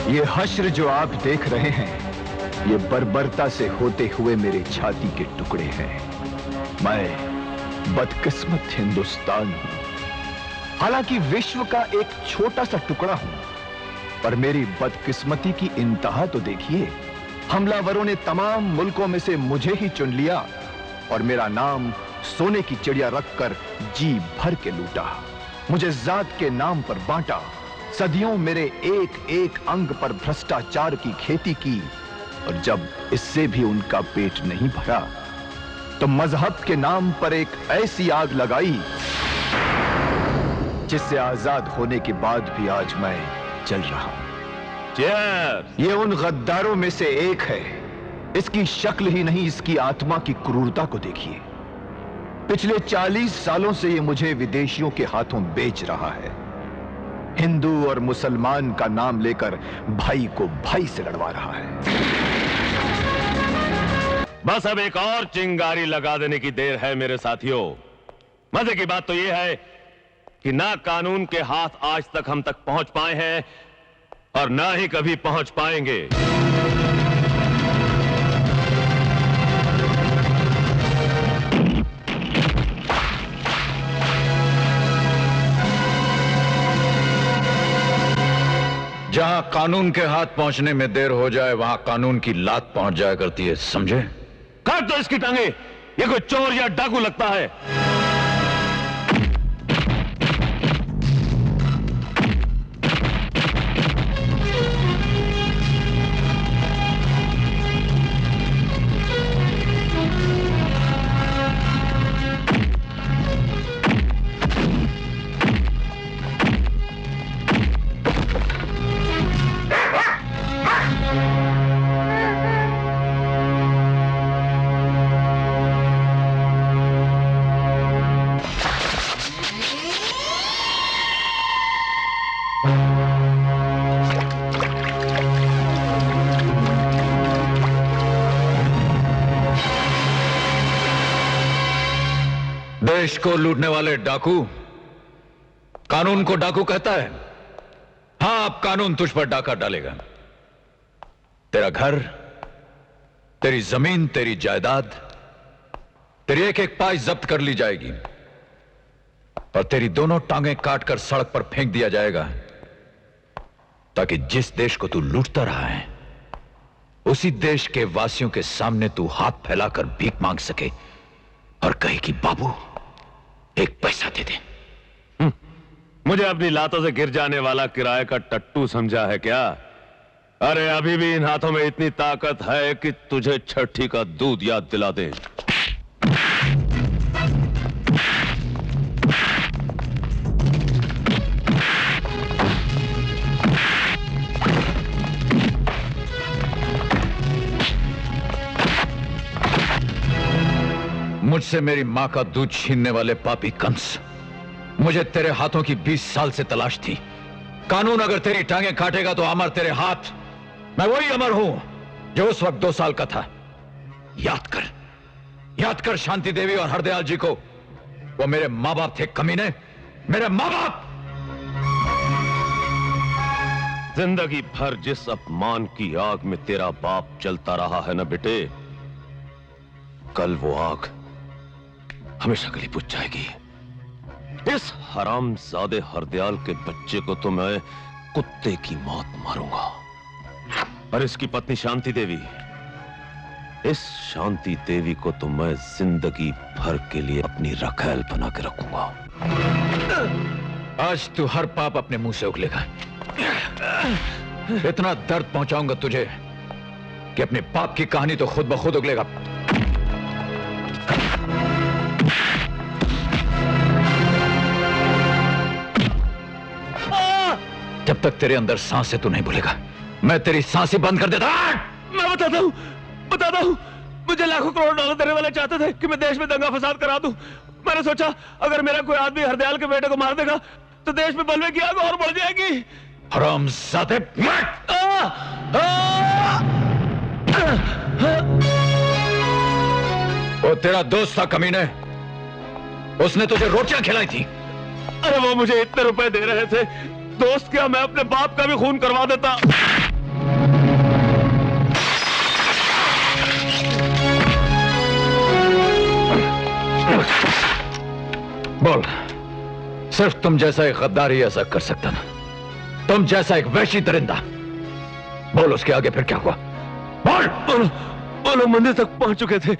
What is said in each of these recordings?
ये हश्र जो आप देख रहे हैं, ये बर्बरता से होते हुए मेरे छाती के टुकड़े हैं। मैं बदकिस्मत हिंदुस्तान हूं, हालांकि विश्व का एक छोटा सा टुकड़ा हूं, पर मेरी बदकिस्मती की इंतहा तो देखिए। हमलावरों ने तमाम मुल्कों में से मुझे ही चुन लिया और मेरा नाम सोने की चिड़िया रखकर जी भर के लूटा। मुझे जात के नाम पर बांटा, सदियों मेरे एक एक अंग पर भ्रष्टाचार की खेती की, और जब इससे भी उनका पेट नहीं भरा तो मजहब के नाम पर एक ऐसी आग लगाई जिससे आजाद होने के बाद भी आज मैं जल रहा हूं। ये उन गद्दारों में से एक है। इसकी शक्ल ही नहीं, इसकी आत्मा की क्रूरता को देखिए। पिछले 40 सालों से ये मुझे विदेशियों के हाथों बेच रहा है। हिंदू और मुसलमान का नाम लेकर भाई को भाई से लड़वा रहा है। बस अब एक और चिंगारी लगा देने की देर है मेरे साथियों। मजे की बात तो यह है कि ना कानून के हाथ आज तक हम तक पहुंच पाए हैं और ना ही कभी पहुंच पाएंगे। जहां कानून के हाथ पहुंचने में देर हो जाए, वहां कानून की लात पहुंच जाया करती है, समझे? काट दो इसकी टांगे, ये कोई चोर या डाकू लगता है। देश को लूटने वाले डाकू कानून को डाकू कहता है। हां, अब कानून तुझ पर डाका डालेगा। तेरा घर, तेरी जमीन, तेरी जायदाद, तेरी एक एक पाई जब्त कर ली जाएगी और तेरी दोनों टांगें काटकर सड़क पर फेंक दिया जाएगा, ताकि जिस देश को तू लूटता रहा है उसी देश के वासियों के सामने तू हाथ फैलाकर भीख मांग सके और कहे कि बाबू एक पैसा दे दे। मुझे अपनी लातों से गिर जाने वाला किराए का टट्टू समझा है क्या? अरे अभी भी इन हाथों में इतनी ताकत है कि तुझे छठी का दूध याद दिला दे। मुझसे मेरी मां का दूध छीनने वाले पापी कंस, मुझे तेरे हाथों की 20 साल से तलाश थी। कानून अगर तेरी टांगें काटेगा तो अमर तेरे हाथ। मैं वही अमर हूं जो उस वक्त 2 साल का था। याद कर शांति देवी और हरदयाल जी को। वो मेरे मां बाप थे कमीने, मेरे मां बाप। जिंदगी भर जिस अपमान की आग में तेरा बाप जलता रहा है ना बेटे, कल वो आग हमेशा के लिए बुझ जाएगी। इस हरामजादे हरदयाल के बच्चे को तो मैं कुत्ते की मौत मारूंगा, और इसकी पत्नी शांति देवी, इस शांति देवी को तो मैं जिंदगी भर के लिए अपनी रखैल बना के रखूंगा। आज तू हर पाप अपने मुंह से उगलेगा। इतना दर्द पहुंचाऊंगा तुझे कि अपने पाप की कहानी तो खुद ब खुद उगलेगा। जब तक तेरे अंदर सांस है तू नहीं भूलेगा। मैं तेरी सांस ही बंद कर देता। मैं बताता हूं, मुझे लाखों करोड़ डॉलर देने वाले चाहते थे कि मैं देश में दंगा फसाद करा दूं। मैंने सोचा अगर मेरा कोई आदमी हरदयाल के बेटे को मार देगा तो देश में बलवे की आग और बढ़ जाएगी। हरामजादे! वो तेरा दोस्त था कमीने, उसने तुझे रोटियां खिलाई थी। अरे वो मुझे इतने रुपए दे रहे थे दोस्त क्या, मैं अपने बाप का भी खून करवा देता। बोल, सिर्फ तुम जैसा एक गद्दार ही ऐसा कर सकता था। तुम जैसा एक वैशी दरिंदा। बोल, उसके आगे फिर क्या हुआ? बोल। बोलो, मंदिर तक पहुंच चुके थे।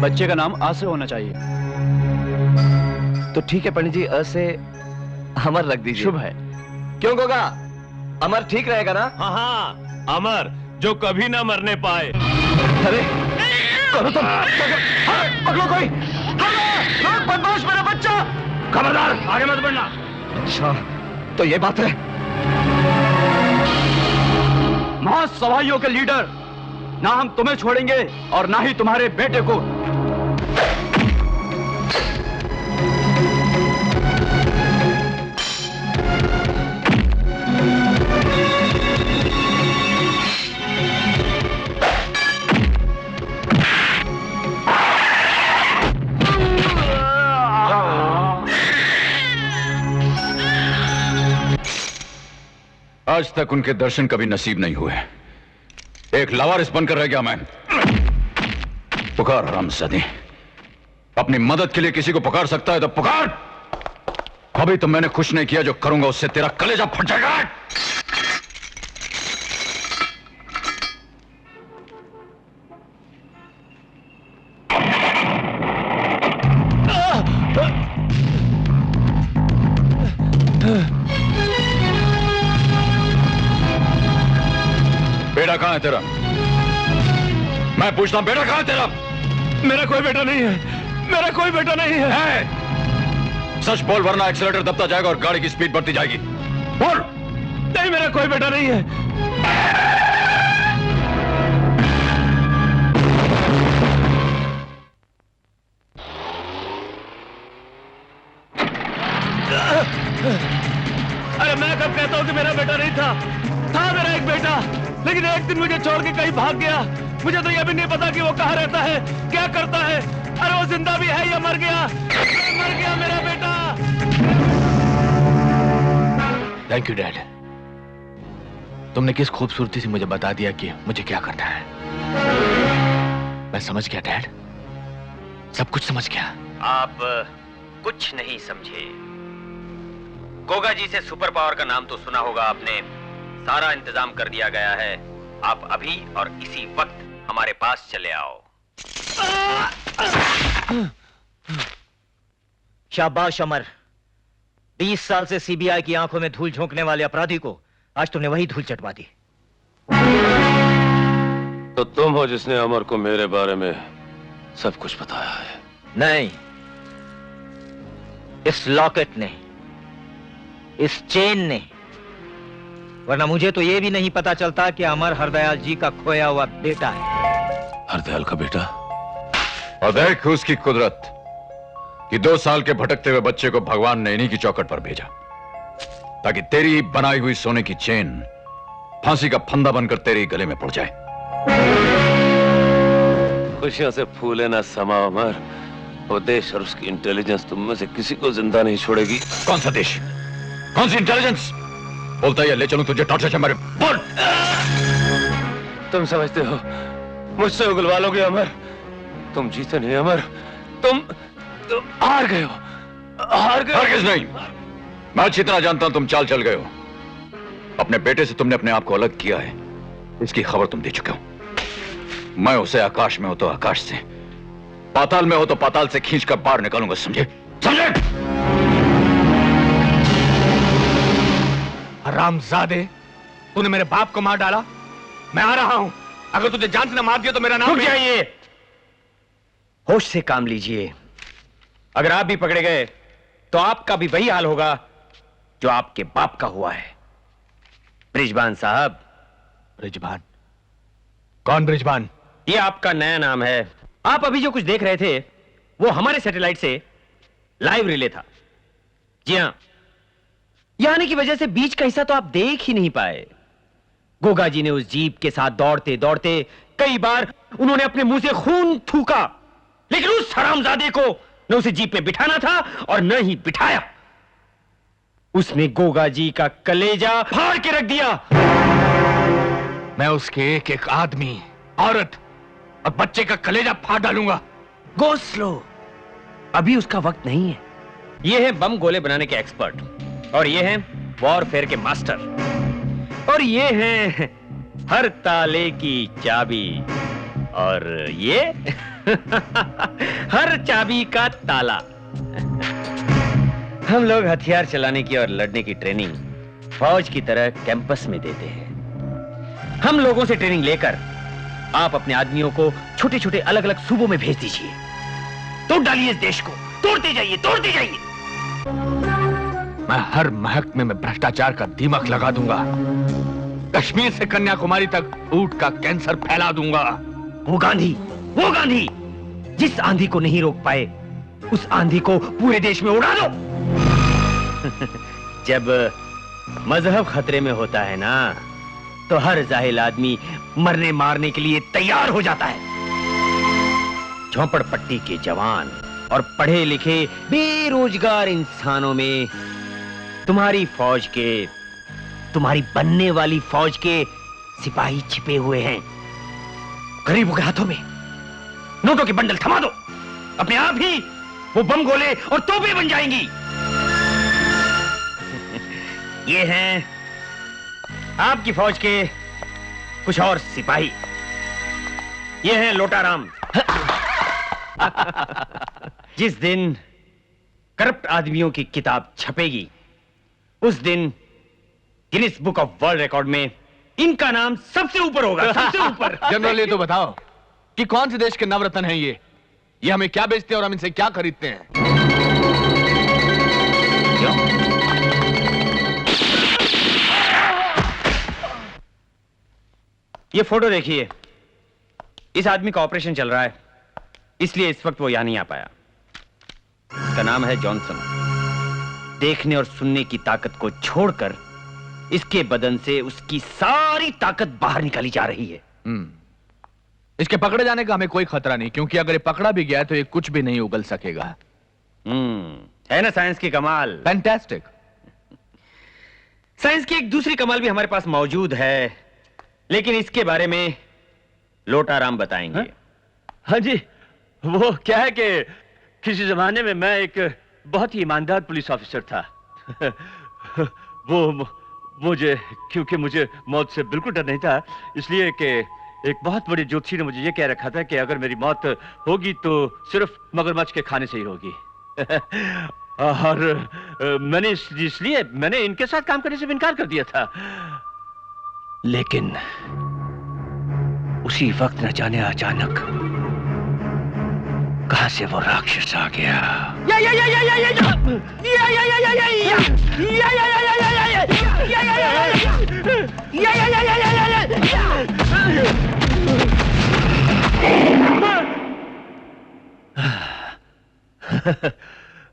बच्चे का नाम आ से होना चाहिए। तो ठीक है पंडित जी, अ से अमर रख दीजिए। शुभ है। क्यों गोगा, अमर ठीक रहेगा ना? हाँ हाँ, अमर, जो कभी ना मरने पाए। अरे करो तुम, पकड़ो कोई, बदमाश मेरा बच्चा। खबरदार, आगे मत बढ़ना। अच्छा, तो ये बात है। महासभाइयों के लीडर, ना हम तुम्हें छोड़ेंगे और ना ही तुम्हारे बेटे को। आज तक उनके दर्शन कभी नसीब नहीं हुए। एक लावारिस बनकर रह गया मैं। पुकार रामजादे, अपनी मदद के लिए किसी को पुकार सकता है तो पुकार। अभी तो मैंने कुछ नहीं किया, जो करूंगा उससे तेरा कलेजा फट जाएगा। बेटा कहां है तेरा? मैं पूछता हूं, बेटा कहां है तेरा? मेरा कोई बेटा नहीं है, मेरा कोई बेटा नहीं है। सच बोल, वरना एक्सीलरेटर दबता जाएगा और गाड़ी की स्पीड बढ़ती जाएगी। बोल। नहीं, मेरा कोई बेटा नहीं है। अरे मैं कब कहता हूं कि मेरा बेटा नहीं था मेरा एक बेटा, लेकिन एक दिन मुझे छोड़ के कहीं भाग गया। मुझे तो यह भी नहीं पता कि वो कहाँ रहता है, क्या करता है। अरे वो जिंदा भी है या मर गया? अरे मर गया मेरा बेटा। थैंक यू डैड, तुमने किस खूबसूरती से मुझे बता दिया कि मुझे क्या करना है। मैं समझ गया डैड, सब कुछ समझ गया। आप कुछ नहीं समझे। गोगा जी से सुपर पावर का नाम तो सुना होगा आपने। सारा इंतजाम कर दिया गया है। आप अभी और इसी वक्त हमारे पास चले आओ। शाबाश अमर, 20 साल से सीबीआई की आंखों में धूल झोंकने वाले अपराधी को आज तुमने वही धूल चटवा दी। तो तुम हो जिसने अमर को मेरे बारे में सब कुछ बताया है? नहीं, इस लॉकेट ने, इस चेन ने, वरना मुझे तो यह भी नहीं पता चलता कि अमर हरदयाल जी का खोया हुआ बेटा है। हरदयाल का बेटा? और देख उसकी कुदरत कि 2 साल के भटकते हुए बच्चे को भगवान ने इन्हीं की चौखट पर भेजा, ताकि तेरी बनाई हुई सोने की चेन फांसी का फंदा बनकर तेरे गले में पड़ जाए। खुशियों से फूले ना समा अमर। वो देश और उसकी इंटेलिजेंस तुम में से किसी को जिंदा नहीं छोड़ेगी। कौन सा देश, कौन सी इंटेलिजेंस? बोलता है ले चलूं तुझे टॉर्चर से मारे। बोल। तुम समझते हो मुझसे उगलवा लोगे अमर? तुम जीते नहीं अमर, तुम हार गए हो, हार गए। हरगिज़ नहीं, मैं अच्छी तरह जानता हूं तुम चाल चल गए हो। अपने बेटे से तुमने अपने आप को अलग किया है, इसकी खबर तुम दे चुके हो। मैं उसे आकाश में हो तो आकाश से, पाताल में हो तो पाताल से खींच कर बाहर निकालूंगा, समझे? समझे? हरामजादे, तूने मेरे बाप को मार डाला। मैं आ रहा हूं, अगर तुझे जान से न मार दिया तो मेरा नाम। रुक जाइए, होश से काम लीजिए। अगर आप भी पकड़े गए तो आपका भी वही हाल होगा जो आपके बाप का हुआ है। ब्रिजबान साहब। ब्रिजबान? कौन ब्रिजबान? ये आपका नया नाम है, आप अभी जो कुछ देख रहे थे वो हमारे सैटेलाइट से लाइव रिले था। जी हां, यहां आने की वजह से बीच का हिस्सा तो आप देख ही नहीं पाए। गोगा जी ने उस जीप के साथ दौड़ते दौड़ते कई बार उन्होंने अपने मुंह से खून थूका, लेकिन उस हरामजादे को न उसे जीप में बिठाना था और न ही बिठाया। उसने गोगा जी का कलेजा फाड़ के रख दिया। मैं उसके एक एक आदमी, औरत और बच्चे का कलेजा फाड़ डालूंगा। गो स्लो, अभी उसका वक्त नहीं है। ये है बम गोले बनाने के एक्सपर्ट, और ये हैं वॉरफेयर के मास्टर, और ये हैं हर ताले की चाबी, और ये हर चाबी का ताला। हम लोग हथियार चलाने की और लड़ने की ट्रेनिंग फौज की तरह कैंपस में देते हैं। हम लोगों से ट्रेनिंग लेकर आप अपने आदमियों को छोटे छोटे अलग अलग सूबों में भेज दीजिए। तोड़ डालिए इस देश को, तोड़ते जाइए, तोड़ते जाइए। मैं हर महकमे में भ्रष्टाचार का दीमक लगा दूंगा। कश्मीर से कन्याकुमारी तक ऊंट का कैंसर फैला दूंगा। वो गांधी जिस आंधी को नहीं रोक पाए, उस आंधी को पूरे देश में उड़ा दो। जब मजहब खतरे में होता है ना, तो हर जाहिल आदमी मरने मारने के लिए तैयार हो जाता है। झोंपड़पट्टी के जवान और पढ़े लिखे बेरोजगार इंसानों में तुम्हारी फौज के, तुम्हारी बनने वाली फौज के सिपाही छिपे हुए हैं। गरीबों के हाथों में नोटों के बंडल थमा दो, अपने आप ही वो बम गोले और तोपें बन जाएंगी। ये हैं आपकी फौज के कुछ और सिपाही। ये हैं लोटाराम। जिस दिन करप्ट आदमियों की किताब छपेगी, उस दिन Guinness book of world record में इनका नाम सबसे ऊपर होगा, सबसे ऊपर। जनरल, ये तो बताओ कि कौन से देश के नवरत्न हैं ये हमें क्या बेचते हैं और हम इनसे क्या खरीदते हैं? क्यों? ये फोटो देखिए, इस आदमी का ऑपरेशन चल रहा है, इसलिए इस वक्त वो यहां नहीं आ पाया। इसका नाम है जॉनसन। देखने और सुनने की ताकत को छोड़कर इसके बदन से उसकी सारी ताकत बाहर निकाली जा रही है। इसके पकड़े जाने का हमें कोई खतरा नहीं, क्योंकि अगर ये पकड़ा भी गया तो ये कुछ भी नहीं उगल सकेगा। है ना साइंस की कमाल? फैंटास्टिक। साइंस की एक दूसरी कमाल भी हमारे पास मौजूद है, लेकिन इसके बारे में लोटाराम बताएंगे। हाँ जी, वो क्या है कि किसी जमाने में मैं एक बहुत ही ईमानदार पुलिस ऑफिसर था। क्योंकि मुझे मौत से बिल्कुल डर नहीं था, इसलिए कि एक बहुत बड़ी ज्योतिषी ने मुझे ये कह रखा था कि अगर मेरी मौत होगी तो सिर्फ मगरमच्छ के खाने से ही होगी। और इसलिए मैंने इनके साथ काम करने से इनकार कर दिया था। लेकिन उसी वक्त न जाने अचानक कहां से वो राक्षस आ गया।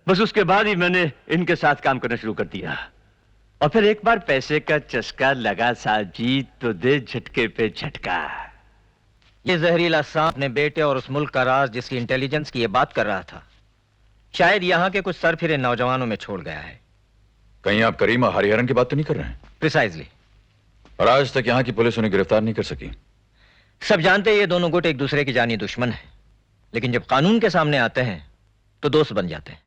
बस उसके बाद ही मैंने इनके साथ काम करना शुरू कर दिया, और फिर एक बार पैसे का चस्का लगा साहब जी, तो दे झटके पे झटका। ये जहरीला सांप अपने बेटे और उस मुल्क का राज जिसकी इंटेलिजेंस की ये बात कर रहा था, शायद यहाँ के कुछ सरफिरे नौजवानों में छोड़ गया है। कहीं आप करीमा हरिहरन की बात तो नहीं कर रहे हैं? प्रिसाइजली। और आज तक यहाँ की पुलिस उन्हें गिरफ्तार नहीं कर सकी। सब जानते हैं ये दोनों गुट एक दूसरे के जानी दुश्मन हैं, लेकिन जब कानून के सामने आते हैं तो दोस्त बन जाते हैं।